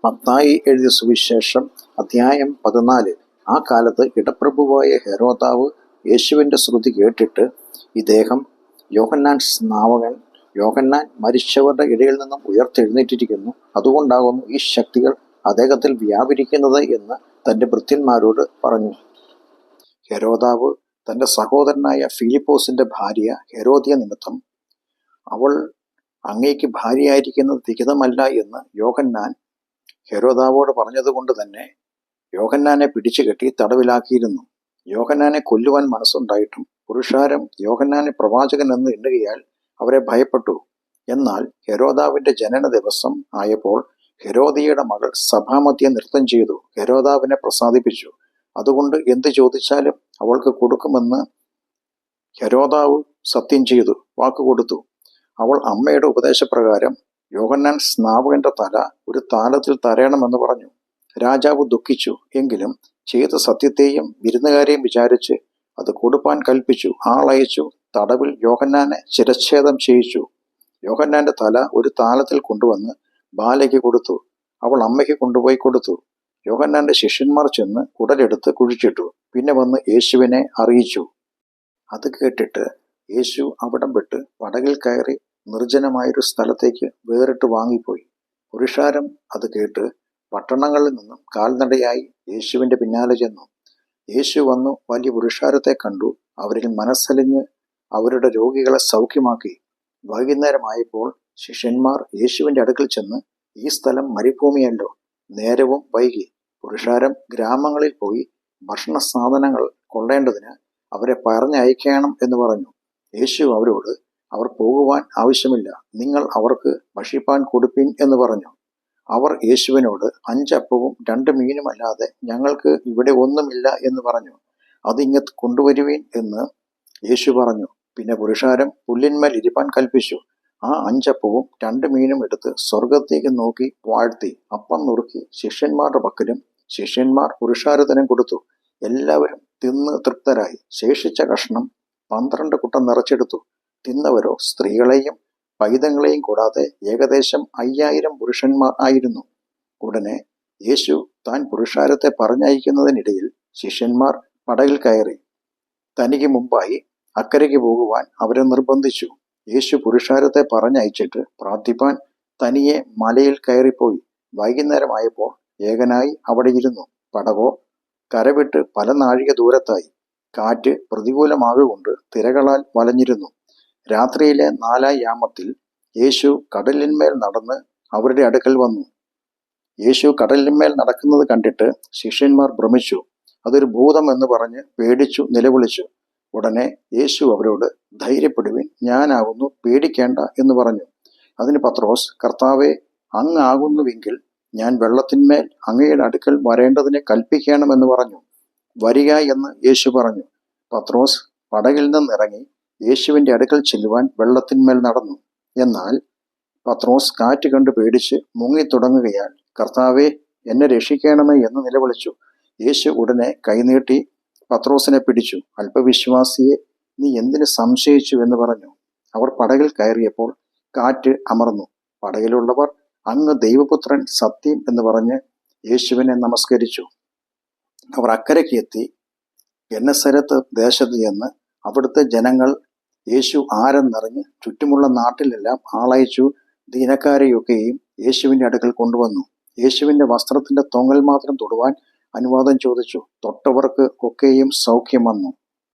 മത്തായി എഴുതിയ സുവിശേഷം അധ്യായം 14. ആ കാലത്ത് ഇടപ്രഭുവായ ഹെരോദാവ് യേശുവിൻ്റെ ശ്രുതി കേട്ടിട്ട്, ഇദ്ദേഹം യോഹന്നാൻ സ്നാപകൻ, യോഹന്നാൻ മരിച്ചവരുടെ ഇടയിൽ നിന്നും ഉയർത്തെഴുന്നേറ്റിരിക്കുന്നു, അതുകൊണ്ടാകുന്നു ഈ ശക്തികൾ അദ്ദേഹത്തിൽ വ്യാപരിക്കുന്നത് എന്ന് തൻ്റെ ഭൃത്യന്മാരോട് പറഞ്ഞു. ഹെരോദാവ് തൻ്റെ സഹോദരനായ ഫിലിപ്പോസിൻ്റെ ഭാര്യ ഹെരോദിയ നിമിത്തം, അവൾ അങ്ങേക്ക് ഭാര്യയായിരിക്കുന്നത് വിഹിതമല്ല എന്ന് യോഹന്നാൻ ഹെരോദാവോട് പറഞ്ഞതുകൊണ്ട് തന്നെ യോഹന്നാനെ പിടിച്ചുകെട്ടി തടവിലാക്കിയിരുന്നു. യോഹന്നാനെ കൊല്ലുവാൻ മനസ്സുണ്ടായിട്ടും പുരുഷാരം യോഹന്നാനെ പ്രവാചകൻ എന്ന് എണ്ണുകയാൽ അവരെ ഭയപ്പെട്ടു. എന്നാൽ ഹെരോദാവിൻ്റെ ജനന ദിവസം ആയപ്പോൾ ഹെരോദിയയുടെ മകൾ സഭാമധ്യേ നൃത്തം ചെയ്തു ഹെരോദാവിനെ പ്രസാദിപ്പിച്ചു. അതുകൊണ്ട് എന്ത് ചോദിച്ചാലും അവൾക്ക് കൊടുക്കുമെന്ന് ഹെരോദാവ് സത്യം ചെയ്തു വാക്കുകൊടുത്തു. അവൾ അമ്മയുടെ ഉപദേശപ്രകാരം യോഹന്നാൻ സ്നാപകന്റെ തല ഒരു താലത്തിൽ തരയണമെന്ന് പറഞ്ഞു. രാജാവ് ദുഃഖിച്ചു. എങ്കിലും ചെയ്ത സത്യത്തെയും വിരുന്നുകാരെയും വിചാരിച്ച് അത് കൊടുപ്പാൻ കൽപ്പിച്ചു. ആളയച്ചു. തടവിൽ യോഹന്നാനെ ശിരച്ഛേദം ചെയ്യിച്ചു. യോഹന്നാന്റെ തല ഒരു താലത്തിൽ കൊണ്ടുവന്ന് ബാലയ്ക്ക് കൊടുത്തു. അവൾ അമ്മയ്ക്ക് കൊണ്ടുപോയി കൊടുത്തു. യോഹന്നാന്റെ ശിഷ്യന്മാർ ചെന്ന് കുടലെടുത്ത് കുഴിച്ചിട്ടു. പിന്നെ വന്ന് യേശുവിനെ അറിയിച്ചു. അത് കേട്ടിട്ട് യേശു അവിടം വിട്ട് പടകിൽ കയറി നിർജ്ജനമായൊരു സ്ഥലത്തേക്ക് വേറിട്ട് വാങ്ങിപ്പോയി. പുരുഷാരം അത് കേട്ട് പട്ടണങ്ങളിൽ നിന്നും കാൽനടയായി യേശുവിൻ്റെ പിന്നാലെ ചെന്നു. യേശു വന്നു വലിയ പുരുഷാരത്തെ കണ്ടു. അവരിൽ മനസ്സലിഞ്ഞ് അവരുടെ രോഗികളെ സൗഖ്യമാക്കി. വൈകുന്നേരമായപ്പോൾ ശിഷ്യന്മാർ യേശുവിൻ്റെ അടുക്കൽ ചെന്ന്, ഈ സ്ഥലം മരുഭൂമിയല്ലോ, നേരവും വൈകി. പുരുഷാരം ഗ്രാമങ്ങളിൽ പോയി ഭക്ഷണ സാധനങ്ങൾ കൊള്ളേണ്ടതിന് അവരെ പറഞ്ഞയക്കണം എന്ന് പറഞ്ഞു. യേശു അവരോട്, അവർ പോകുവാൻ ആവശ്യമില്ല, നിങ്ങൾ അവർക്ക് ഭക്ഷിപ്പാൻ കൊടുപ്പിൻ എന്ന് പറഞ്ഞു. അവർ യേശുവിനോട്, 5 അപ്പവും 2 മീനുമല്ലാതെ ഞങ്ങൾക്ക് ഇവിടെ ഒന്നുമില്ല എന്ന് പറഞ്ഞു. അതിങ്ങത്ത് കൊണ്ടുവരുവീൻ എന്ന് യേശു പറഞ്ഞു. പിന്നെ പുരുഷാരം പുല്ലിന്മേൽ ഇരിപ്പാൻ കൽപ്പിച്ചു. ആ 5 അപ്പവും 2 മീനും എടുത്ത് സ്വർഗത്തേക്ക് നോക്കി വാഴ്ത്തി അപ്പം നുറുക്കി ശിഷ്യന്മാരുടെ പക്കലും ശിഷ്യന്മാർ പുരുഷാരത്തിനും കൊടുത്തു. എല്ലാവരും തിന്ന് തൃപ്തരായി. ശേഷിച്ച കഷ്ണം 12 കുട്ട നിറച്ചെടുത്തു. തിന്നവരോ സ്ത്രീകളെയും പൈതങ്ങളെയും കൂടാതെ ഏകദേശം 5000 പുരുഷന്മാർ ആയിരുന്നു. ഉടനെ യേശു താൻ പുരുഷാരത്തെ പറഞ്ഞയക്കുന്നതിനിടയിൽ ശിഷ്യന്മാർ പടകിൽ കയറി തനിക്ക് മുമ്പായി അക്കരയ്ക്ക് പോകുവാൻ അവരെ നിർബന്ധിച്ചു. യേശു പുരുഷാരത്തെ പറഞ്ഞയച്ചിട്ട് പ്രാർത്ഥിപ്പാൻ തനിയെ മലയിൽ കയറിപ്പോയി. വൈകുന്നേരമായപ്പോൾ ഏകനായി അവിടെ ഇരുന്നു. പടകോ കരവിട്ട് പല നാഴിക ദൂരത്തായി. കാറ്റ് പ്രതികൂലമാകൊണ്ട് തിരകളാൽ വലഞ്ഞിരുന്നു. രാത്രിയിലെ 4 യാമത്തിൽ യേശു കടലിന്മേൽ നടന്ന് അവരുടെ അടുക്കൽ വന്നു. യേശു കടലിന്മേൽ നടക്കുന്നത് കണ്ടിട്ട് ശിഷ്യന്മാർ ഭ്രമിച്ചു. അതൊരു ഭൂതം എന്ന് പറഞ്ഞ് പേടിച്ചു നിലവിളിച്ചു. ഉടനെ യേശു അവരോട്, ധൈര്യപ്പെടുവിൻ, ഞാനാകുന്നു, പേടിക്കേണ്ട എന്ന് പറഞ്ഞു. അതിന് പത്രോസ്, കർത്താവേ, അങ്ങ് ആകുന്നുവെങ്കിൽ ഞാൻ വെള്ളത്തിന്മേൽ അങ്ങയുടെ അടുക്കൽ വരേണ്ടതിനെ കൽപ്പിക്കണമെന്ന് പറഞ്ഞു. വരിക എന്ന് യേശു പറഞ്ഞു. പത്രോസ് പടകിൽ നിന്നിറങ്ങി യേശുവിൻ്റെ അടുക്കൽ ചെല്ലുവാൻ വെള്ളത്തിന്മേൽ നടന്നു. എന്നാൽ പത്രോസ് കാറ്റ് കണ്ട് പേടിച്ച് മുങ്ങിത്തുടങ്ങുകയാൽ, കർത്താവേ, എന്നെ രക്ഷിക്കണമേ എന്ന് നിലവിളിച്ചു. യേശു ഉടനെ കൈനീട്ടി പത്രോസിനെ പിടിച്ചു. അല്പവിശ്വാസിയെ, നീ എന്തിന് സംശയിച്ചു എന്ന് പറഞ്ഞു. അവർ പടകിൽ കയറിയപ്പോൾ കാറ്റ് അമർന്നു. പടകിലുള്ളവർ, അങ്ങ് ദൈവപുത്രൻ, സത്യം എന്ന് പറഞ്ഞ് യേശുവിനെ നമസ്കരിച്ചു. അവർ അക്കരയ്ക്ക് എത്തി ഗെന്നസരത്ത് ദേശത്ത് ചെന്ന് അവിടുത്തെ ജനങ്ങൾ യേശു ആരെന്നറിഞ്ഞ് ചുറ്റുമുള്ള നാട്ടിലെല്ലാം ആളയച്ചു ദീനക്കാരെയൊക്കെയും യേശുവിൻ്റെ അടുക്കൽ കൊണ്ടുവന്നു. യേശുവിൻ്റെ വസ്ത്രത്തിൻ്റെ തൊങ്ങൽ മാത്രം തൊടുവാൻ അനുവാദം ചോദിച്ചു. തൊട്ടവർക്ക് ഒക്കെയും സൗഖ്യം വന്നു.